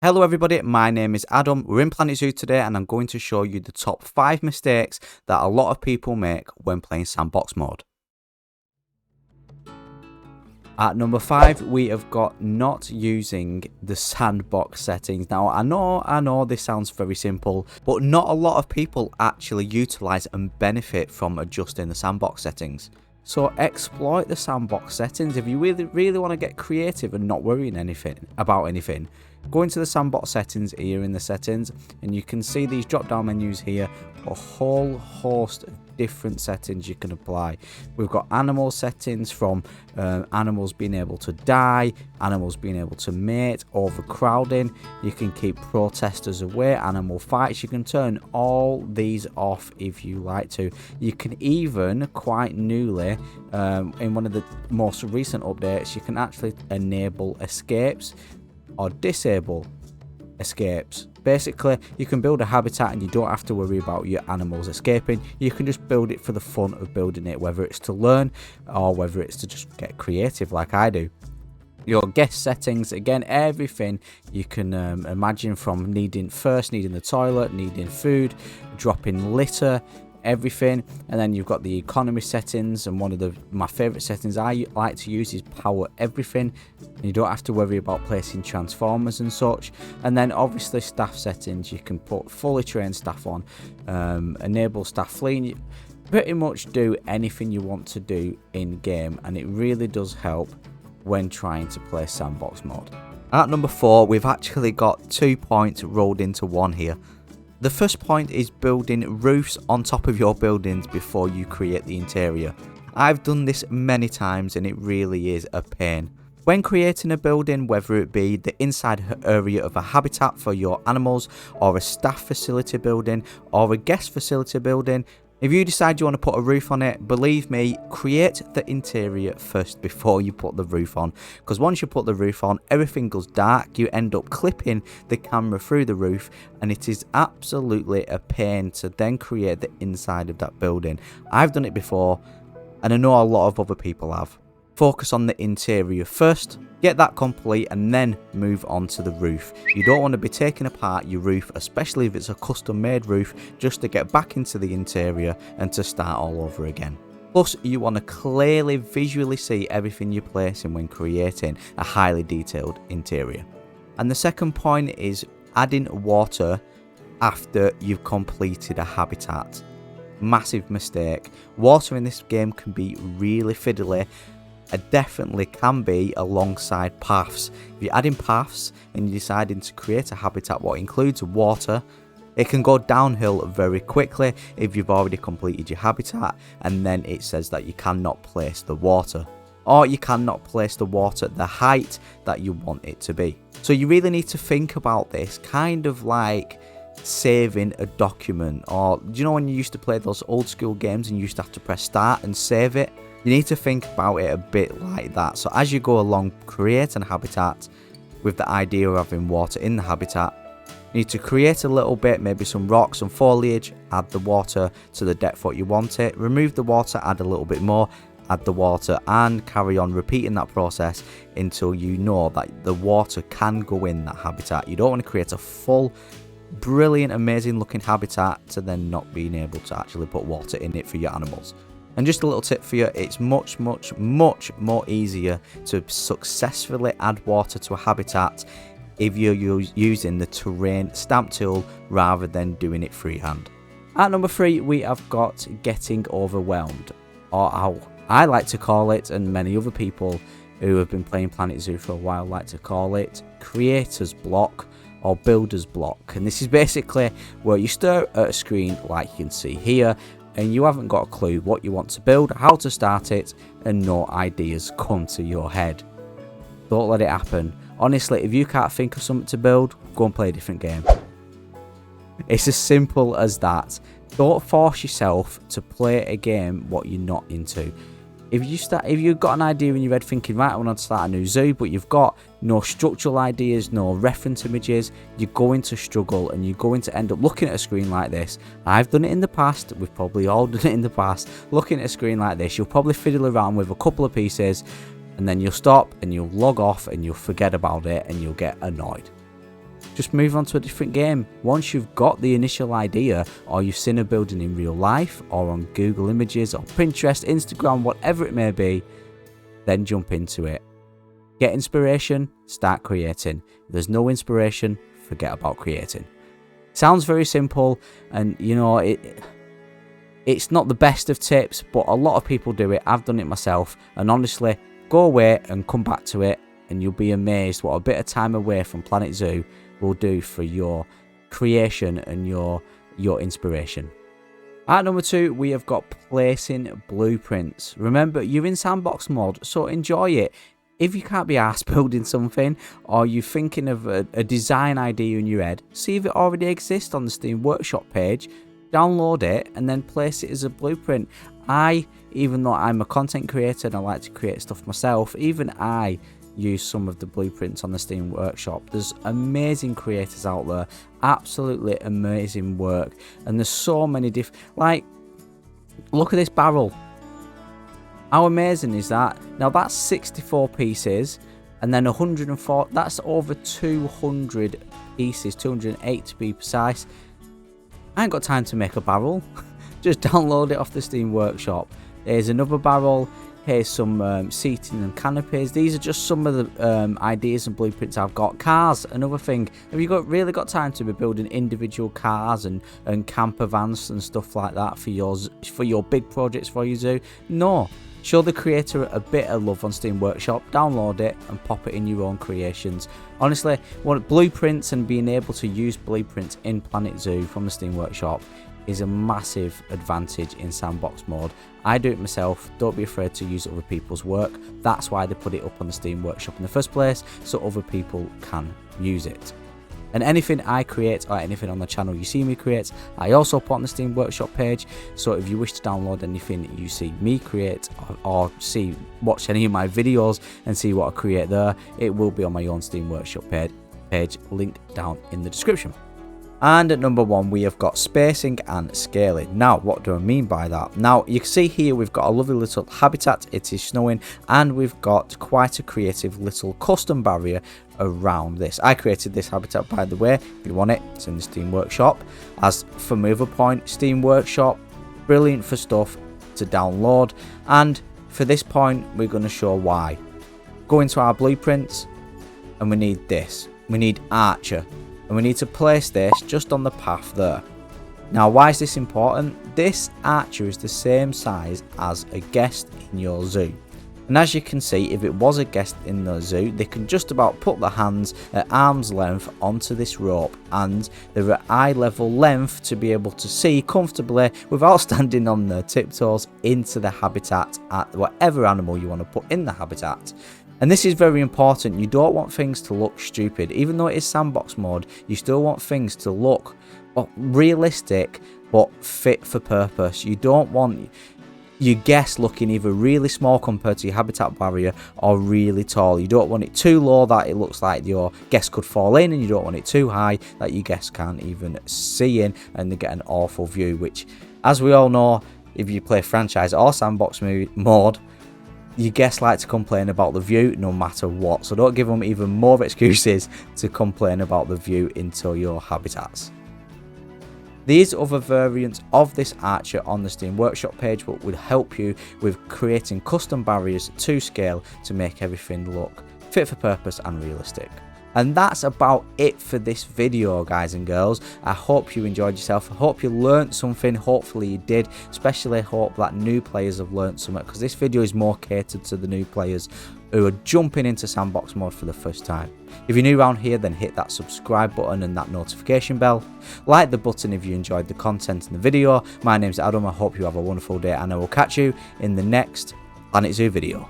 Hello everybody, my name is Adam. We're in Planet Zoo today and I'm going to show you the top 5 mistakes that a lot of people make when playing sandbox mode. At number 5, we have got not using the sandbox settings. Now, I know this sounds very simple, but not a lot of people actually utilize and benefit from adjusting the sandbox settings. So exploit the sandbox settings. If you really want to get creative and not worrying about anything, go into the sandbox settings here in the settings, and you can see these drop down menus here, a whole host of different settings you can apply. We've got animal settings from animals being able to die, animals being able to mate, overcrowding. You can keep protesters away, animal fights. You can turn all these off if you like to. You can even, quite newly, in one of the most recent updates, you can actually enable escapes or disable escapes. Basically, you can build a habitat and you don't have to worry about your animals escaping. You can just build it for the fun of building it, whether it's to learn or whether it's to just get creative like I do. Your guest settings, again, everything you can imagine, from needing the toilet, needing food, dropping litter, everything. And then you've got the economy settings, and one of my favorite settings I like to use is power everything. You don't have to worry about placing transformers and such. And then obviously staff settings, you can put fully trained staff on, enable staff fleeing. Pretty much do anything you want to do in game, and it really does help when trying to play sandbox mode. At number 4, we've actually got 2 points rolled into one here. The first point is building roofs on top of your buildings before you create the interior. I've done this many times and it really is a pain. When creating a building, whether it be the inside area of a habitat for your animals, or a staff facility building, or a guest facility building, if you decide you want to put a roof on it, believe me, create the interior first before you put the roof on. Because once you put the roof on, everything goes dark, you end up clipping the camera through the roof, and it is absolutely a pain to then create the inside of that building. I've done it before, and I know a lot of other people have. Focus on the interior first, get that complete, and then move on to the roof. You don't want to be taking apart your roof, especially if it's a custom made roof, just to get back into the interior and to start all over again. Plus, you want to clearly visually see everything you're placing when creating a highly detailed interior. And the second point is adding water after you've completed a habitat. Massive mistake. Water in this game can be really fiddly. It definitely can be alongside paths. If you're adding paths and you're deciding to create a habitat what includes water, it can go downhill very quickly if you've already completed your habitat, and then it says that you cannot place the water, or you cannot place the water at the height that you want it to be. So you really need to think about this, kind of like saving a document. Or do you know when you used to play those old school games and you used to have to press start and save it? You need to think about it a bit like that. So as you go along creating a habitat with the idea of having water in the habitat, you need to create a little bit, maybe some rocks, some foliage, add the water to the depth what you want it, remove the water, add a little bit more, add the water, and carry on repeating that process until you know that the water can go in that habitat. You don't want to create a full, brilliant, amazing looking habitat to then not being able to actually put water in it for your animals. And just a little tip for you, it's much more easier to successfully add water to a habitat if you're using the terrain stamp tool rather than doing it freehand. At number 3, we have got getting overwhelmed, or how I like to call it, and many other people who have been playing Planet Zoo for a while like to call it, creator's block or builder's block. And this is basically where you stare at a screen like you can see here, and you haven't got a clue what you want to build, how to start it, and no ideas come to your head. Don't let it happen. Honestly, if you can't think of something to build, go and play a different game. It's as simple as that. Don't force yourself to play a game what you're not into. If you've got an idea in your head thinking, right, I want to start a new zoo, but you've got no structural ideas, no reference images, you're going to struggle and you're going to end up looking at a screen like this. I've done it in the past, we've probably all done it in the past. Looking at a screen like this, you'll probably fiddle around with a couple of pieces and then you'll stop and you'll log off and you'll forget about it and you'll get annoyed. just move on to a different game. Once you've got the initial idea, or you've seen a building in real life, or on Google Images, or Pinterest, Instagram, whatever it may be, then jump into it. Get inspiration, start creating. If there's no inspiration, forget about creating. Sounds very simple, and you know, it's not the best of tips, but a lot of people do it. I've done it myself, and honestly, go away and come back to it, and you'll be amazed what a bit of time away from Planet Zoo will do for your creation and your inspiration. At number 2, we have got placing blueprints. Remember, you're in sandbox mode, so enjoy it. If you can't be arsed building something, or you're thinking of a design idea in your head, see if it already exists on the Steam Workshop page, download it, and then place it as a blueprint. Even though I'm a content creator and I like to create stuff myself, even I use some of the blueprints on the Steam Workshop. There's amazing creators out there, absolutely amazing work, and there's so many different, like, look at this barrel. How amazing is that? Now that's 64 pieces, and then 104, that's over 200 pieces, 208 to be precise. I ain't got time to make a barrel. Just download it off the Steam Workshop. Here's another barrel. Here's some seating and canopies. These are just some of the ideas and blueprints I've got. Cars, another thing. Have you really got time to be building individual cars and camper vans and stuff like that for your big projects for your zoo? No. Show the creator a bit of love on Steam Workshop, download it and pop it in your own creations. Honestly, blueprints and being able to use blueprints in Planet Zoo from the Steam Workshop is a massive advantage in sandbox mode. I do it myself. Don't be afraid to use other people's work. That's why they put it up on the Steam Workshop in the first place, so other people can use it. And anything I create or anything on the channel you see me create, I also put on the Steam Workshop page. So if you wish to download anything you see me create or watch any of my videos and see what I create there, it will be on my own Steam Workshop page linked down in the description. And at number 1, we have got spacing and scaling. Now, what do I mean by that? Now, you can see here we've got a lovely little habitat. It is snowing, and we've got quite a creative little custom barrier around this. I created this habitat, by the way. If you want it, it's in the Steam Workshop. As for my other point, Steam Workshop, brilliant for stuff to download. And for this point, we're going to show why. Go into our blueprints, and we need this. We need Archer. And we need to place this just on the path there. Now, why is this important? This archer is the same size as a guest in your zoo. And as you can see, if it was a guest in the zoo, they can just about put their hands at arm's length onto this rope, and they're at eye level length to be able to see comfortably without standing on their tiptoes into the habitat at whatever animal you want to put in the habitat. And this is very important. You don't want things to look stupid. Even though it is sandbox mode, you still want things to look realistic but fit for purpose. You don't want your guest looking either really small compared to your habitat barrier or really tall. You don't want it too low that it looks like your guest could fall in, and you don't want it too high that your guest can't even see in and they get an awful view, which, as we all know, if you play franchise or sandbox mode, your guests like to complain about the view no matter what, so don't give them even more excuses to complain about the view into your habitats. These other variants of this archer on the Steam Workshop page would help you with creating custom barriers to scale to make everything look fit for purpose and realistic. And that's about it for this video, guys and girls. I hope you enjoyed yourself. I hope you learnt something. Hopefully you did. Especially hope that new players have learnt something, because this video is more catered to the new players who are jumping into sandbox mode for the first time. If you're new around here, then hit that subscribe button and that notification bell. Like the button if you enjoyed the content in the video. My name's Adam. I hope you have a wonderful day, and I will catch you in the next Planet Zoo video.